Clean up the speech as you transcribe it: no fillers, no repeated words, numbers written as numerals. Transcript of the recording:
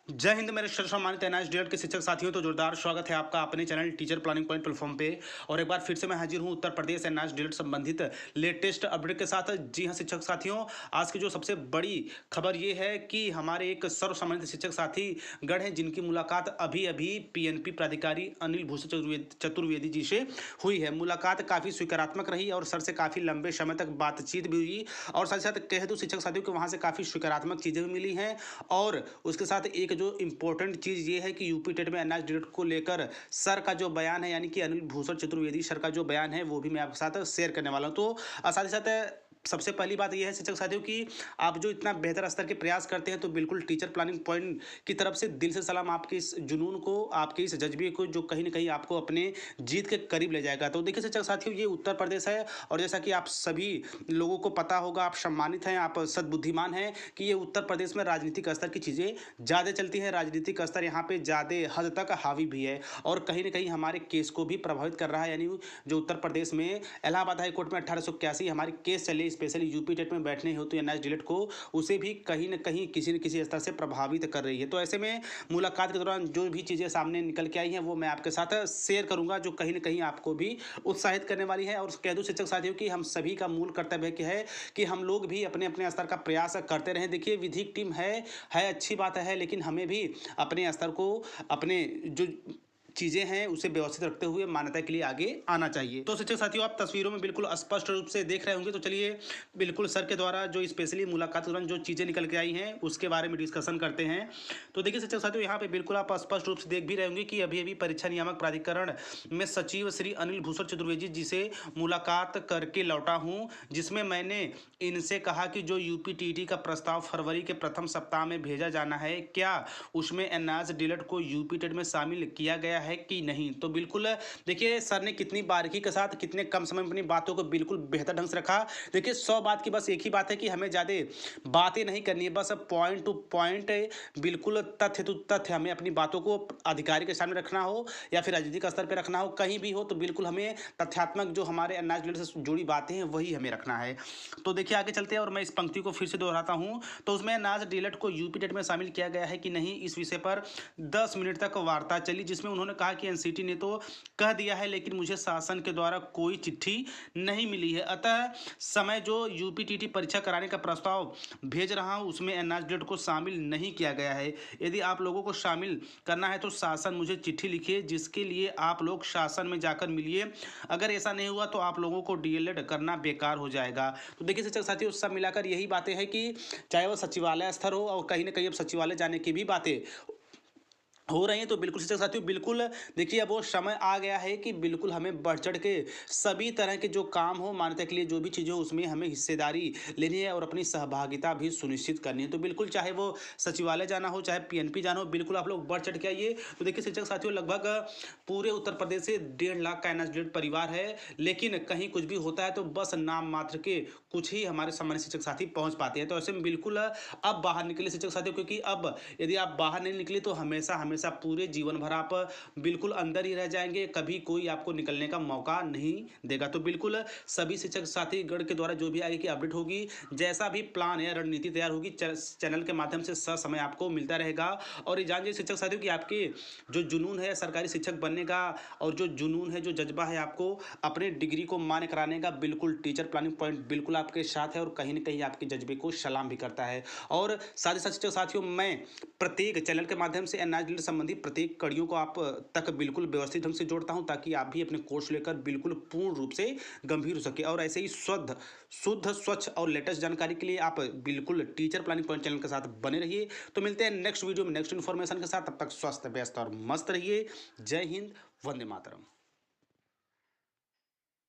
जय हिंद मेरे सम्मानित एनआईएस डीएड के शिक्षक साथियों। तो जोरदार स्वागत है आपका अपने channel teacher planning point platform पे। और एक बार फिर से मैं हाजिर हूं उत्तर प्रदेश एनआईएस डीएड संबंधित लेटेस्ट अपडेट के साथ। जी हां शिक्षक साथियों, आज की जो सबसे बड़ी खबर ये है कि हमारे एक सर्व सम्मानित शिक्षक साथी गण हैं जिनकी मुलाकात अभी अभी पीएनपी प्राधिकारी अनिल भूषण चतुर्वेदी जी से हुई है। मुलाकात काफ़ी सकारात्मक रही और सर से काफ़ी लंबे समय तक बातचीत भी हुई और साथ ही साथ कह दूँ शिक्षक साथियों को वहाँ से काफ़ी सकारात्मक चीज़ें भी मिली हैं। और उसके साथ एक जो इम्पोर्टेंट चीज़ ये है कि यूपी टेट में एनआईएस डीएड को लेकर सर का जो बयान है, यानी कि अनिल भूषण चतुर्वेदी सर का जो बयान है, वो भी मैं आपके साथ शेयर करने वाला हूँ। तो साथ ही साथ सबसे पहली बात यह है शिक्षक साथियों कि आप जो इतना बेहतर स्तर के प्रयास करते हैं, तो बिल्कुल टीचर प्लानिंग पॉइंट की तरफ से दिल से सलाम। आपके इस जुनून को, आपके इस जज्बे को, जो कहीं ना कहीं आपको अपने जीत के करीब ले जाएगा। तो देखिए शिक्षक साथियों, ये उत्तर प्रदेश है और जैसा कि आप सभी लोगों को पता होगा, आप सम्मानित हैं, आप सद्बुद्धिमान हैं कि ये उत्तर प्रदेश में राजनीतिक स्तर की चीज़ें ज़्यादा चलती है। राजनीतिक स्तर यहाँ पे ज़्यादा हद तक हावी भी है और कहीं ना कहीं हमारे केस को भी प्रभावित कर रहा है। यानी जो उत्तर प्रदेश में इलाहाबाद हाई कोर्ट में 1881 हमारे केस चले, स्पेशली यूपी टेट में बैठने हेतु एनआईएस डीएड को, उसे भी कहीं ना कहीं किसी न किसी स्तर से प्रभावित कर रही है। तो ऐसे में मुलाकात के दौरान जो भी चीज़ें सामने निकल के आई हैं, वो मैं आपके साथ शेयर करूंगा, जो कहीं ना कहीं आपको भी उत्साहित करने वाली है। और कह दूँ शिक्षक साथियों कि हम सभी का मूल कर्तव्य है कि हम लोग भी अपने अपने स्तर का प्रयास करते रहें। देखिए विधिक टीम है अच्छी बात है, लेकिन हमें भी अपने स्तर को, अपने जो चीज़ें हैं, उसे व्यवस्थित रखते हुए मान्यता के लिए आगे आना चाहिए। तो शिक्षक साथियों, आप तस्वीरों में बिल्कुल स्पष्ट रूप से देख रहे होंगे। तो चलिए बिल्कुल सर के द्वारा जो स्पेशली मुलाकात के दौरान जो चीज़ें निकल के आई हैं, उसके बारे में डिस्कशन करते हैं। तो देखिए शिक्षक साथियों, यहाँ पे बिल्कुल आप स्पष्ट रूप से देख भी रहे होंगे कि अभी अभी परीक्षा नियामक प्राधिकरण में सचिव श्री अनिल भूषण चतुर्वेदी जी से मुलाकात करके लौटा हूँ, जिसमें मैंने इनसे कहा कि जो यूपी टीटी का प्रस्ताव फरवरी के प्रथम सप्ताह में भेजा जाना है, क्या उसमें एनआईएस डीएड को यूपी टेट में शामिल किया गया है कि नहीं। तो बिल्कुल देखिए सर ने कितनी बारीकी के साथ, कितने कम समय में अपनी बातों को बिल्कुल बेहतर ढंग से रखा। देखिए 100 बात की बस एक ही बात है कि हमें ज़्यादा बातें नहीं करनी है, बस पॉइंट टू पॉइंट, बिल्कुल तथ्य टू तथ्य हमें अपनी बातों को अधिकारी के सामने रखना हो या फिर राजनीतिक स्तर पर रखना हो, कहीं भी हो, तो बिल्कुल हमें तथ्यात्मक जो हमारे एनआईएस डीएड से जुड़ी बातें हैं वही हमें रखना है। तो देखिए आगे चलते हैं और मैं इस पंक्ति को फिर से दोहराता हूँ। तो उसमें एनआईएस डीएड को यूपी टेट में शामिल किया गया है कि नहीं, इस विषय पर 10 मिनट तक वार्ता चली, जिसमें उन्होंने कहा कि एनसीटी ने तो कह दिया है, लेकिन मुझे शासन के द्वारा कोई चिट्ठी नहीं मिली है। अतः समय जो यूपीटीटी परीक्षा कराने का प्रस्ताव भेज रहा हूं, उसमें एनआईएस डीएड को शामिल नहीं किया गया है। यदि आप लोगों को शामिल करना है तो शासन मुझे चिट्ठी लिखिए, जिसके लिए आप लोग शासन में जाकर मिलिए। अगर ऐसा नहीं हुआ तो आप लोगों को डीएलएड करना बेकार हो जाएगा। तो देखिए शिक्षक साथियों, सब मिलाकर यही बातें हैं कि चाहे वो सचिवालय स्तर हो और कहीं ना कहीं अब सचिवालय जाने की भी बातें हो रही हैं। तो बिल्कुल शिक्षक साथियों, बिल्कुल देखिए अब वो समय आ गया है कि बिल्कुल हमें बढ़ चढ़ के सभी तरह के जो काम हो, मान्यता के लिए जो भी चीज़ें हो, उसमें हमें हिस्सेदारी लेनी है और अपनी सहभागिता भी सुनिश्चित करनी है। तो बिल्कुल चाहे वो सचिवालय जाना हो, चाहे पीएनपी जाना हो, बिल्कुल आप लोग बढ़ चढ़ के आइए। तो देखिए शिक्षक साथियों, लगभग पूरे उत्तर प्रदेश से 1.5 लाख का एनआईएस डीएड परिवार है, लेकिन कहीं कुछ भी होता है तो बस नाम मात्र के कुछ ही हमारे सम्मानित शिक्षक साथी पहुँच पाते हैं। तो ऐसे में बिल्कुल अब बाहर निकले शिक्षक साथियों, क्योंकि अब यदि आप बाहर नहीं निकले तो हमेशा हमेशा पूरे जीवन भर आप बिल्कुल अंदर ही रह जाएंगे, कभी कोई आपको निकलने का मौका नहीं देगा। तो बिल्कुल सभी शिक्षक साथी गण के द्वारा जो भी आगे की अपडेट होगी, जैसा भी प्लान या रणनीति तैयार होगी, चैनल के माध्यम से समय आपको मिलता रहेगा। और ये जानिए शिक्षक साथियों कि आपके जो जुनून है सरकारी शिक्षक बनने का, और जो जुनून है, जो जज्बा है आपको अपने डिग्री को मान्य कराने का, बिल्कुल टीचर प्लानिंग पॉइंट बिल्कुल आपके साथ है और कहीं ना कहीं आपके जज्बे को सलाम भी करता है। और साथ ही साथ शिक्षक साथियों, मैं प्रत्येक चैनल के माध्यम से एनआईएस डीएड संबंधी प्रत्येक कड़ियों को आप तक बिल्कुल व्यवस्थित ढंग से जोड़ता हूं, ताकि आप भी अपने कोर्स लेकर बिल्कुल पूर्ण रूप से गंभीर हो सके। और ऐसे ही शुद्ध स्वच्छ और लेटेस्ट जानकारी के लिए आप बिल्कुल टीचर प्लानिंग पॉइंट चैनल के साथ बने रहिए। तो मिलते हैं नेक्स्ट वीडियो में नेक्स्ट इन्फॉर्मेशन के साथ, तब तक स्वस्थ व्यस्त और मस्त रहिए। जय हिंद, वंदे मातरम।